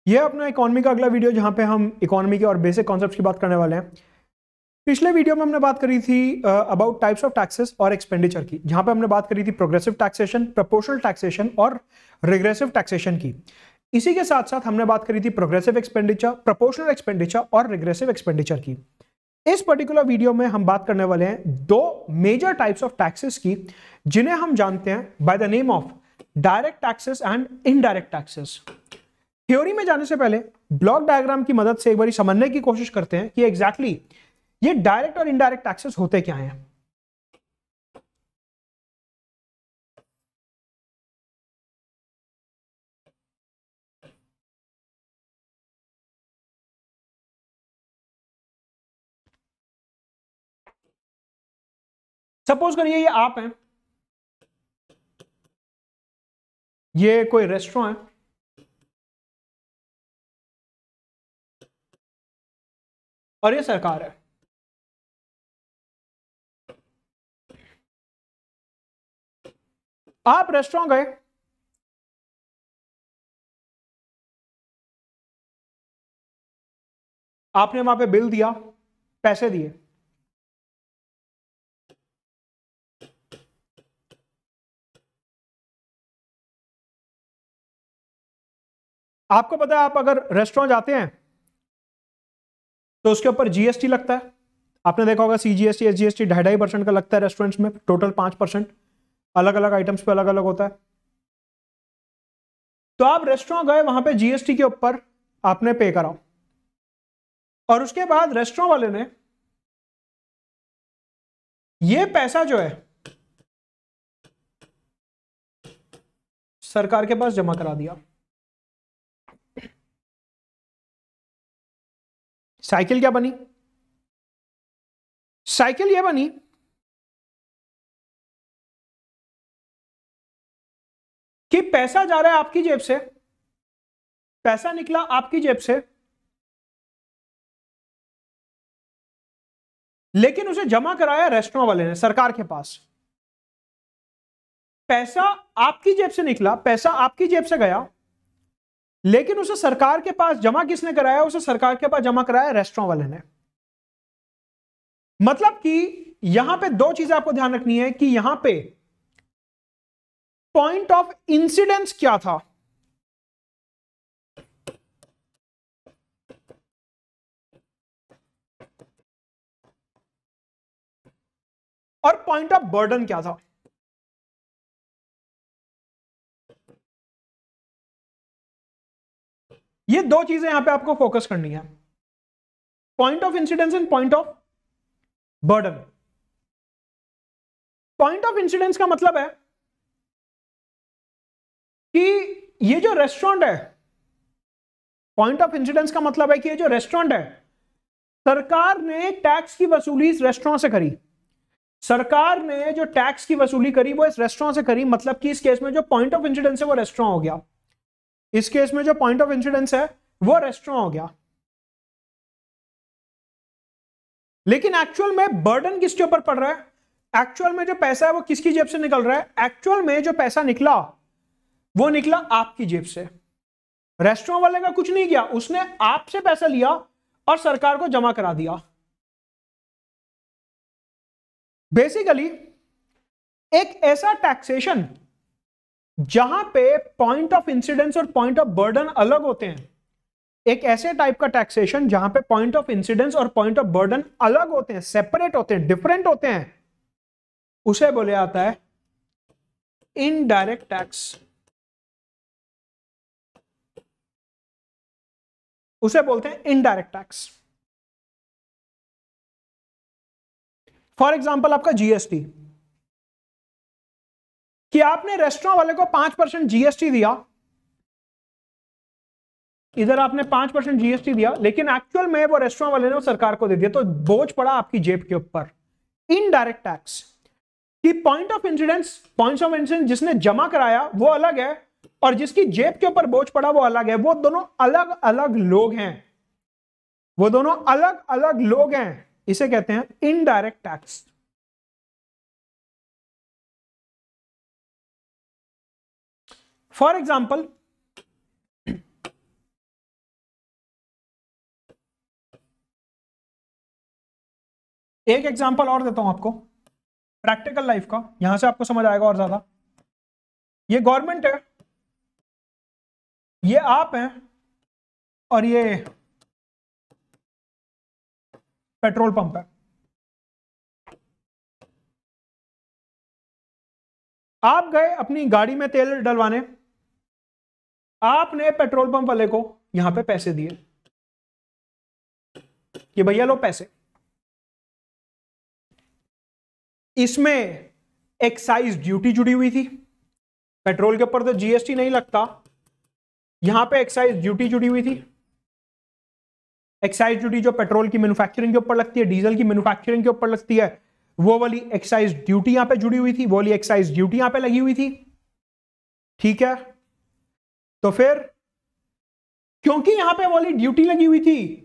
यह अपना इकोनॉमी का अगला वीडियो जहां पे हम इकोनॉमी के और बेसिक कॉन्सेप्ट्स की बात करने वाले हैं। पिछले वीडियो में हमने बात करी थी अबाउट टाइप्स ऑफ टैक्सेस और एक्सपेंडिचर की, जहां पे हमने बात करी थी प्रोग्रेसिव टैक्सेशन, प्रोपोर्शनल टैक्सेशन और रिग्रेसिव टैक्सेशन की। इसी के साथ साथ हमने बात करी थी प्रोग्रेसिव एक्सपेंडिचर, प्रोपोर्शनल एक्सपेंडिचर और रिग्रेसिव एक्सपेंडिचर की। इस पर्टिकुलर वीडियो में हम बात करने वाले हैं दो मेजर टाइप्स ऑफ टैक्सेस की, जिन्हें हम जानते हैं by the name of direct taxes and indirect taxes. Theory में जाने से पहले ब्लॉक डायग्राम की मदद से एक बार समझने की कोशिश करते हैं कि एग्जैक्टली ये डायरेक्ट और इनडायरेक्ट टैक्सेस होते क्या हैं। सपोज करिए ये आप हैं, ये कोई रेस्टोरेंट है, और ये सरकार है। आप रेस्टोरेंट गए, आपने वहां पे बिल दिया, पैसे दिए। आपको पता है आप अगर रेस्टोरेंट जाते हैं तो उसके ऊपर जीएसटी लगता है। आपने देखा होगा सीजीएसटी, एसजीएसटी 2.5% का लगता है रेस्टोरेंट्स में, टोटल 5%। अलग अलग आइटम्स पे अलग अलग होता है। तो आप रेस्टोरेंट गए, वहां पे जीएसटी के ऊपर आपने पे करा, और उसके बाद रेस्टोरेंट वाले ने ये पैसा जो है सरकार के पास जमा करा दिया। साइकिल क्या बनी? साइकिल ये बनी कि पैसा जा रहा है आपकी जेब से, पैसा निकला आपकी जेब से, लेकिन उसे जमा कराया रेस्टोरेंट वाले ने सरकार के पास। पैसा आपकी जेब से निकला, पैसा आपकी जेब से गया, लेकिन उसे सरकार के पास जमा किसने कराया? उसे सरकार के पास जमा कराया रेस्टोरेंट वाले ने। मतलब कि यहां पे दो चीजें आपको ध्यान रखनी है कि यहां पे पॉइंट ऑफ इंसिडेंस क्या था और पॉइंट ऑफ बर्डन क्या था। ये दो चीजें यहां पे आपको फोकस करनी है, point of incidence and point of burden. Point of incidence का मतलब है कि ये जो रेस्टोरेंट है, पॉइंट ऑफ इंसिडेंस का मतलब है कि ये जो रेस्टोरेंट है, सरकार ने टैक्स की वसूली इस रेस्टोरेंट से करी। सरकार ने जो टैक्स की वसूली करी वो इस रेस्टोरेंट से करी। मतलब कि इस केस में जो पॉइंट ऑफ इंसिडेंस है वो रेस्टोरेंट हो गया। इस केस में जो पॉइंट ऑफ इंसिडेंस है वो रेस्टोरेंट हो गया। लेकिन एक्चुअल में बर्डन किसके ऊपर पड़ रहा है? एक्चुअल में जो पैसा है वो किसकी जेब से निकल रहा है? एक्चुअल में जो पैसा निकला वो निकला आपकी जेब से। रेस्टोरेंट वाले का कुछ नहीं किया, उसने आपसे पैसा लिया और सरकार को जमा करा दिया। बेसिकली एक ऐसा टैक्सेशन जहां पे पॉइंट ऑफ इंसिडेंस और पॉइंट ऑफ बर्डन अलग होते हैं, एक ऐसे टाइप का टैक्सेशन जहां पे पॉइंट ऑफ इंसिडेंस और पॉइंट ऑफ बर्डन अलग होते हैं, सेपरेट होते हैं, डिफरेंट होते हैं, उसे बोले जाता है इनडायरेक्ट टैक्स। उसे बोलते हैं इनडायरेक्ट टैक्स। फॉर एग्जांपल आपका जीएसटी, कि आपने रेस्टोरेंट वाले को 5% जीएसटी दिया, इधर आपने 5% जीएसटी दिया, लेकिन एक्चुअल में वो रेस्टोरेंट वाले ने वो सरकार को दे दिया, तो बोझ पड़ा आपकी जेब के ऊपर। इनडायरेक्ट टैक्स कि point of incidence, points of incidence जिसने जमा कराया वो अलग है और जिसकी जेब के ऊपर बोझ पड़ा वो अलग है। वो दोनों अलग अलग लोग हैं, वो दोनों अलग अलग लोग हैं। इसे कहते हैं इनडायरेक्ट टैक्स। फॉर एग्जाम्पल एक एग्जांपल और देता हूं आपको प्रैक्टिकल लाइफ का, यहां से आपको समझ आएगा और ज्यादा। ये गवर्नमेंट है, ये आप हैं, और ये पेट्रोल पंप है। आप गए अपनी गाड़ी में तेल डलवाने, आपने पेट्रोल पंप वाले को यहां पे पैसे दिए कि भैया लो पैसे। इसमें एक्साइज ड्यूटी जुड़ी हुई थी, पेट्रोल के ऊपर तो जीएसटी नहीं लगता, यहां पे एक्साइज ड्यूटी जुड़ी हुई थी। एक्साइज ड्यूटी जो पेट्रोल की मैन्युफैक्चरिंग के ऊपर लगती है, डीजल की मैन्युफैक्चरिंग के ऊपर लगती है, वो वाली एक्साइज ड्यूटी यहां पे जुड़ी हुई थी, वो वाली एक्साइज ड्यूटी यहां पे लगी हुई थी। ठीक है, तो फिर क्योंकि यहां पे वो वाली ड्यूटी लगी हुई थी,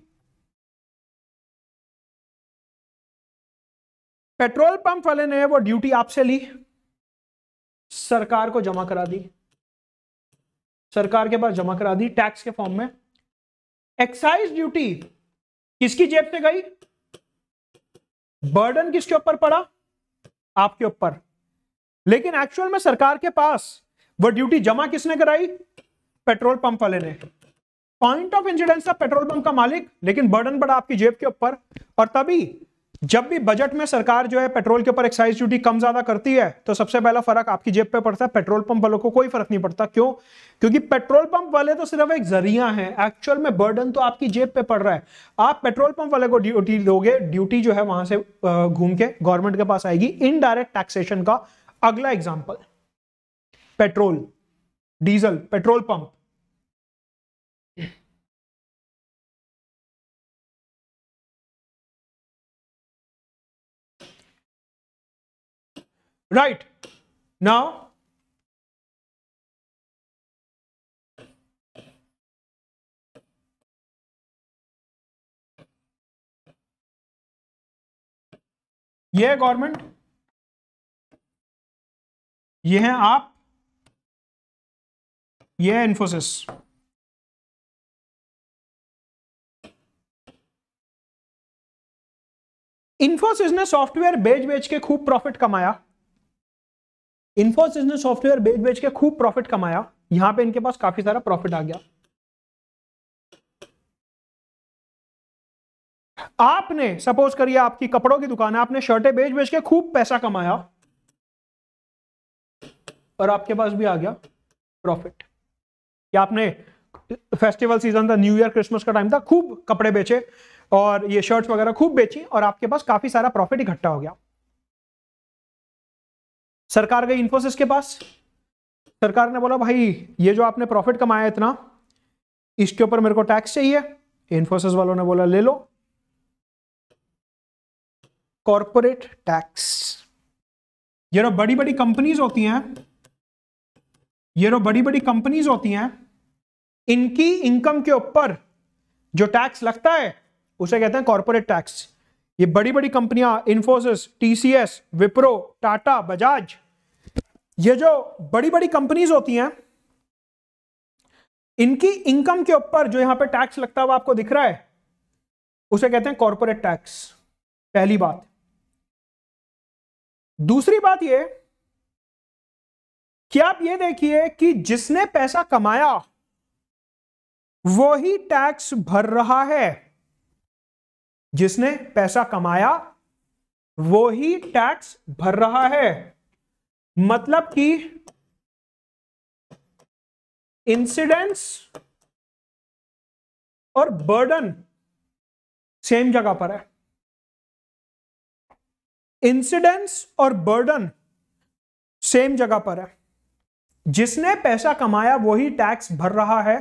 पेट्रोल पंप वाले ने वो ड्यूटी आपसे ली, सरकार को जमा करा दी, सरकार के पास जमा करा दी टैक्स के फॉर्म में। एक्साइज ड्यूटी किसकी जेब से गई? बर्डन किसके ऊपर पड़ा? आपके ऊपर। लेकिन एक्चुअल में सरकार के पास वो ड्यूटी जमा किसने कराई? पेट्रोल पंप वाले ने। पॉइंट ऑफ इंसिडेंस था पेट्रोल पंप का मालिक, लेकिन बर्डन पड़ा आपकी जेब के ऊपर। और तभी जब भी बजट में सरकार जो है पेट्रोल के ऊपर एक्साइज ड्यूटी कम ज्यादा करती है, तो सबसे पहला फर्क आपकी जेब पे पड़ता है, पेट्रोल पंप वालों को कोई फर्क नहीं पड़ता। क्यों? क्योंकि पेट्रोल पंप वाले तो सिर्फ एक जरिया है, एक्चुअल में बर्डन तो आपकी जेब पे पड़ रहा है। आप पेट्रोल पंप वाले को ड्यूटी दोगे, ड्यूटी जो है वहां से घूम के गवर्नमेंट के पास आएगी। इनडायरेक्ट टैक्सेशन का अगला example, petrol, diesel, petrol pump. Right now, ये है गवर्नमेंट, ये है आप, ये है इन्फोसिस। इन्फोसिस ने सॉफ्टवेयर बेच बेच के खूब प्रॉफिट कमाया, इन्फोसिस ने सॉफ्टवेयर बेच बेच के खूब प्रॉफिट कमाया। यहां पे इनके पास काफी सारा प्रॉफिट आ गया। आपने सपोज करिए आपकी कपड़ों की दुकान है, आपने शर्टें बेच बेच के खूब पैसा कमाया और आपके पास भी आ गया प्रॉफिट। या आपने फेस्टिवल सीजन था, न्यू ईयर क्रिसमस का टाइम था, खूब कपड़े बेचे और ये शर्ट्स वगैरह खूब बेची और आपके पास काफी सारा प्रॉफिट इकट्ठा हो गया। सरकार गई इन्फोसिस के पास, सरकार ने बोला भाई ये जो आपने प्रॉफिट कमाया इतना, इसके ऊपर मेरे को टैक्स चाहिए। इन्फोसिस वालों ने बोला ले लो, कॉर्पोरेट टैक्स। ये जो बड़ी बड़ी कंपनीज होती हैं, ये जो बड़ी बड़ी कंपनीज होती हैं, इनकी इनकम के ऊपर जो टैक्स लगता है उसे कहते हैं कॉर्पोरेट टैक्स। ये बड़ी बड़ी कंपनियां, इन्फोसिस, टीसीएस, विप्रो, टाटा, बजाज, ये जो बड़ी बड़ी कंपनीज होती हैं, इनकी इनकम के ऊपर जो यहां पे टैक्स लगता हुआ आपको दिख रहा है, उसे कहते हैं कॉर्पोरेट टैक्स। पहली बात। दूसरी बात ये कि आप ये देखिए कि जिसने पैसा कमाया वो ही टैक्स भर रहा है, जिसने पैसा कमाया वो ही टैक्स भर रहा है। मतलब कि इंसिडेंस और बर्डन सेम जगह पर है, इंसिडेंस और बर्डन सेम जगह पर है। जिसने पैसा कमाया वही टैक्स भर रहा है,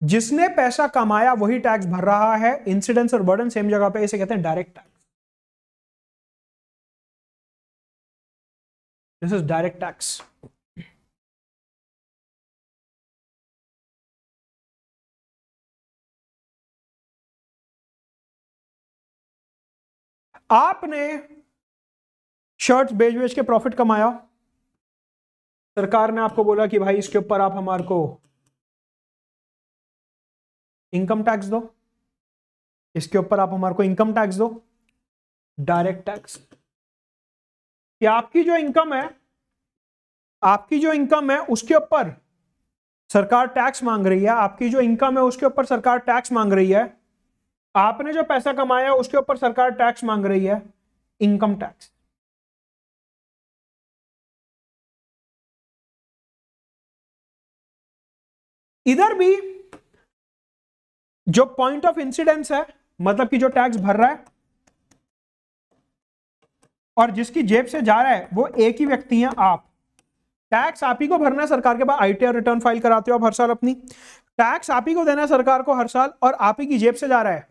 जिसने पैसा कमाया वही टैक्स भर रहा है, इंसिडेंस और बर्डन सेम जगह पे, इसे कहते हैं direct tax. This is direct tax. आपने शर्ट्स बेच बेच के प्रॉफिट कमाया, सरकार ने आपको बोला कि भाई इसके ऊपर आप हमारे को इनकम टैक्स दो, इसके ऊपर आप हमारे को इनकम टैक्स दो। डायरेक्ट टैक्स, कि आपकी जो इनकम है उसके ऊपर सरकार टैक्स मांग रही है, आपकी जो इनकम है उसके ऊपर सरकार टैक्स मांग रही है, आपने जो पैसा कमाया उसके ऊपर सरकार टैक्स मांग रही है, इनकम टैक्स। इधर भी जो पॉइंट ऑफ इंसिडेंस है, मतलब कि जो टैक्स भर रहा है और जिसकी जेब से जा रहा है वो एक ही व्यक्ति हैं, आप। टैक्स आप ही को भरना है, सरकार के पास आईटीआर रिटर्न फाइल कराते हो आप हर साल अपनी, टैक्स आप ही को देना है सरकार को हर साल, और आप ही की जेब से जा रहा है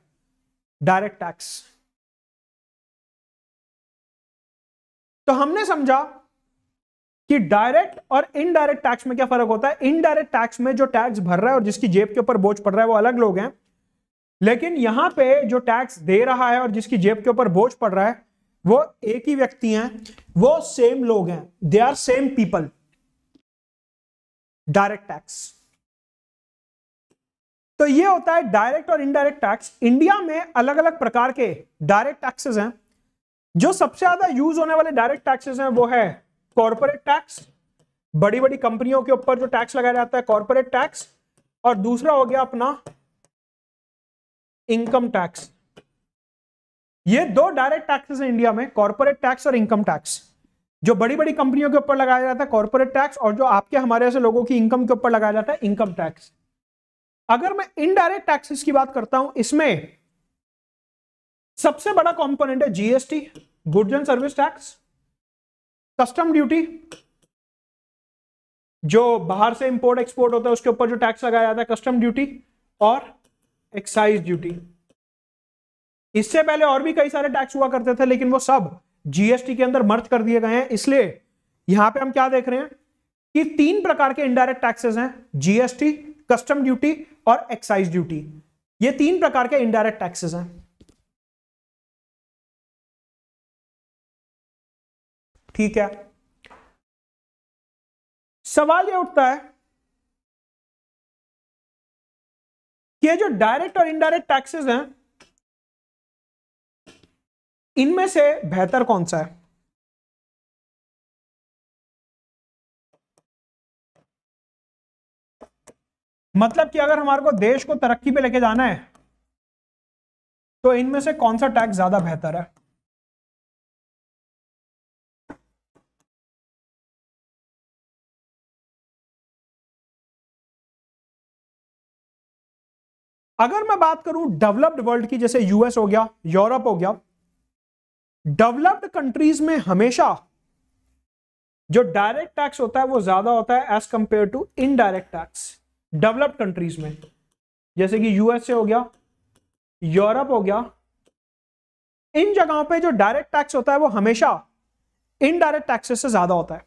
डायरेक्ट टैक्स। तो हमने समझा कि डायरेक्ट और इनडायरेक्ट टैक्स में क्या फर्क होता है। इनडायरेक्ट टैक्स में जो टैक्स भर रहा है और जिसकी जेब के ऊपर बोझ पड़ रहा है वो अलग लोग हैं, लेकिन यहां पे जो टैक्स दे रहा है और जिसकी जेब के ऊपर बोझ पड़ रहा है वो एक ही व्यक्ति हैं, वो सेम लोग हैं, they are same people. Direct tax, तो ये होता है डायरेक्ट और इनडायरेक्ट टैक्स। इंडिया में अलग अलग प्रकार के डायरेक्ट टैक्सेस हैं। जो सबसे ज्यादा यूज होने वाले डायरेक्ट टैक्सेस हैं वो है कॉर्पोरेट टैक्स, बड़ी बड़ी कंपनियों के ऊपर जो टैक्स लगाया जाता है कॉर्पोरेट टैक्स, और दूसरा हो गया अपना इनकम टैक्स। ये दो डायरेक्ट टैक्सेस हैं इंडिया में, कॉर्पोरेट टैक्स और इनकम टैक्स। जो बड़ी बड़ी कंपनियों के ऊपर लगाया जाता है कॉर्पोरेट टैक्स, और जो आपके हमारे ऐसे लोगों की इनकम के ऊपर लगाया जाता है इनकम टैक्स। अगर मैं इनडायरेक्ट टैक्सेस की बात करता हूं, इसमें सबसे बड़ा कंपोनेंट है GST, goods and service tax, custom duty, जो बाहर से इंपोर्ट एक्सपोर्ट होता है उसके ऊपर जो टैक्स लगाया जाता है कस्टम ड्यूटी, और एक्साइज ड्यूटी। इससे पहले और भी कई सारे टैक्स हुआ करते थे, लेकिन वो सब जीएसटी के अंदर मर्ज कर दिए गए हैं। इसलिए यहां पे हम क्या देख रहे हैं कि 3 प्रकार के इनडायरेक्ट टैक्सेस हैं, जीएसटी, कस्टम ड्यूटी और एक्साइज ड्यूटी। ये 3 प्रकार के इनडायरेक्ट टैक्सेस हैं। ठीक है, सवाल ये उठता है कि ये जो डायरेक्ट और इनडायरेक्ट टैक्सेस हैं इनमें से बेहतर कौन सा है। मतलब कि अगर हमारे को देश को तरक्की पे लेके जाना है तो इनमें से कौन सा टैक्स ज्यादा बेहतर है। अगर मैं बात करूं डेवलप्ड वर्ल्ड की, जैसे यूएस हो गया, यूरोप हो गया, डेवलप्ड कंट्रीज में हमेशा जो डायरेक्ट टैक्स होता है वो ज्यादा होता है as compare to indirect tax. Developed countries में जैसे कि यूएसए हो गया, यूरोप हो गया, इन जगहों पे जो डायरेक्ट टैक्स होता है वो हमेशा इनडायरेक्ट टैक्सेस से ज्यादा होता है।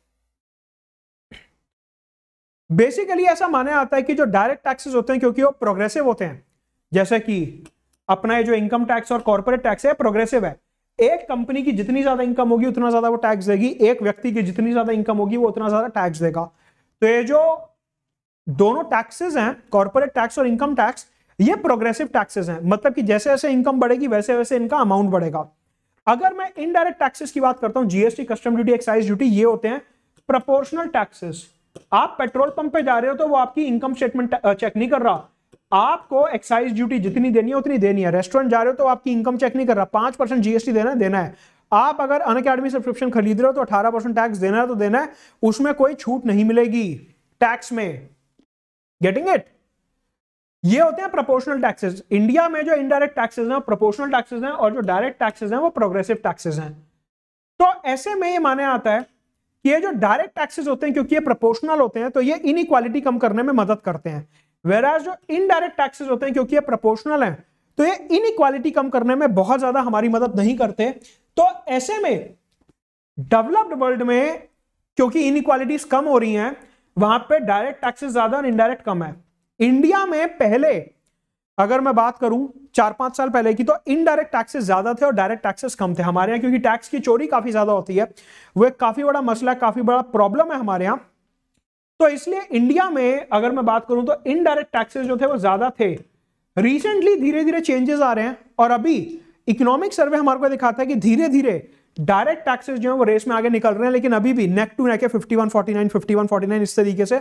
बेसिकली ऐसा माना जाता है कि जो डायरेक्ट टैक्सेस होते हैं क्योंकि वो प्रोग्रेसिव होते हैं, जैसे कि अपना ये जो इनकम टैक्स और कॉर्पोरेट टैक्स है प्रोग्रेसिव है। एक कंपनी की जितनी ज्यादा इनकम होगी उतना ज्यादा वो टैक्स देगी, एक व्यक्ति की जितनी ज्यादा इनकम होगी वो उतना ज्यादा टैक्स देगा। तो ये जो दोनों टैक्सेस हैं, कॉर्पोरेट टैक्स और इनकम टैक्स, ये प्रोग्रेसिव टैक्सेस हैं, मतलब कि जैसे जैसे इनकम बढ़ेगी वैसे वैसे इनका अमाउंट बढ़ेगा। अगर मैं इनडायरेक्ट टैक्सेस की बात करता हूं, GST, custom duty, excise duty, ये होते हैं प्रोपोर्शनल टैक्सेस। आप पेट्रोल पंप पे जा रहे हो तो वो आपकी इनकम स्टेटमेंट चेक नहीं कर रहा, आपको एक्साइज ड्यूटी जितनी देनी है उतनी देनी है। रेस्टोरेंट जा रहे हो तो आपकी इनकम चेक नहीं कर रहा, 5% जीएसटी देना है। आप अगर अनअकैडमी सब्सक्रिप्शन खरीद रहे हो तो 18% टैक्स देना है, तो देना है, उसमें कोई छूट नहीं मिलेगी टैक्स में। Getting it? ये होते हैं प्रोपोर्शनल टैक्सेस। इंडिया में जो इनडायरेक्ट टैक्सेस हैं प्रोपोर्शनल टैक्सेस हैं, और जो डायरेक्ट टैक्सेस हैं वो प्रोग्रेसिव टैक्सेस हैं। तो ऐसे में ये माना जाता है कि ये जो डायरेक्ट टैक्सेस होते हैं क्योंकि ये प्रोपोर्शनल होते हैं तो ये इनइक्वालिटी कम करने में मदद करते हैं, वेराज जो इनडायरेक्ट टैक्सेस होते हैं क्योंकि ये प्रोपोर्शनल हैं तो ये इनइक्वालिटी कम करने में बहुत ज्यादा हमारी मदद नहीं करते। तो ऐसे में डेवलप्ड वर्ल्ड में क्योंकि इनइक्वालिटीज कम हो रही हैं, वहां पे डायरेक्ट टैक्सेस ज्यादा और इनडायरेक्ट कम है। इंडिया में पहले अगर मैं बात करूं 4-5 साल पहले की, तो इनडायरेक्ट टैक्सेस ज्यादा थे और डायरेक्ट टैक्सेस कम थे हमारे यहाँ, क्योंकि टैक्स की चोरी काफी ज्यादा होती है, वो एक काफी बड़ा मसला, काफी बड़ा प्रॉब्लम है हमारे यहाँ। तो इसलिए इंडिया में अगर मैं बात करूं तो इनडायरेक्ट टैक्सेस जो थे वो ज्यादा थे। रिसेंटली धीरे धीरे चेंजेस आ रहे हैं और अभी इकोनॉमिक सर्वे हमारे को दिखाता है कि धीरे धीरे डायरेक्ट टैक्सेस जो है वो रेस में आगे निकल रहे हैं, लेकिन अभी भी नेक टू नेक है 51-49 51-49 इस तरीके से,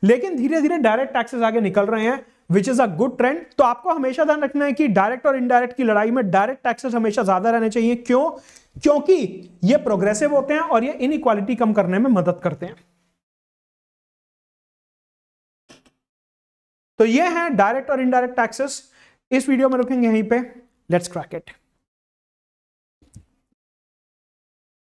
लेकिन धीरे धीरे डायरेक्ट टैक्सेस आगे निकल रहे हैं, which is a good trend. तो आपको हमेशा ध्यान रखना है कि डायरेक्ट और इनडायरेक्ट की लड़ाई में डायरेक्ट टैक्सेस हमेशा ज्यादा रहने चाहिए। क्यों? क्योंकि ये प्रोग्रेसिव होते हैं और ये इनइक्वालिटी कम करने में मदद करते हैं। तो ये है डायरेक्ट और इनडायरेक्ट टैक्सेस। इस वीडियो में रुकेंगे यहीं पे। Let's crack it.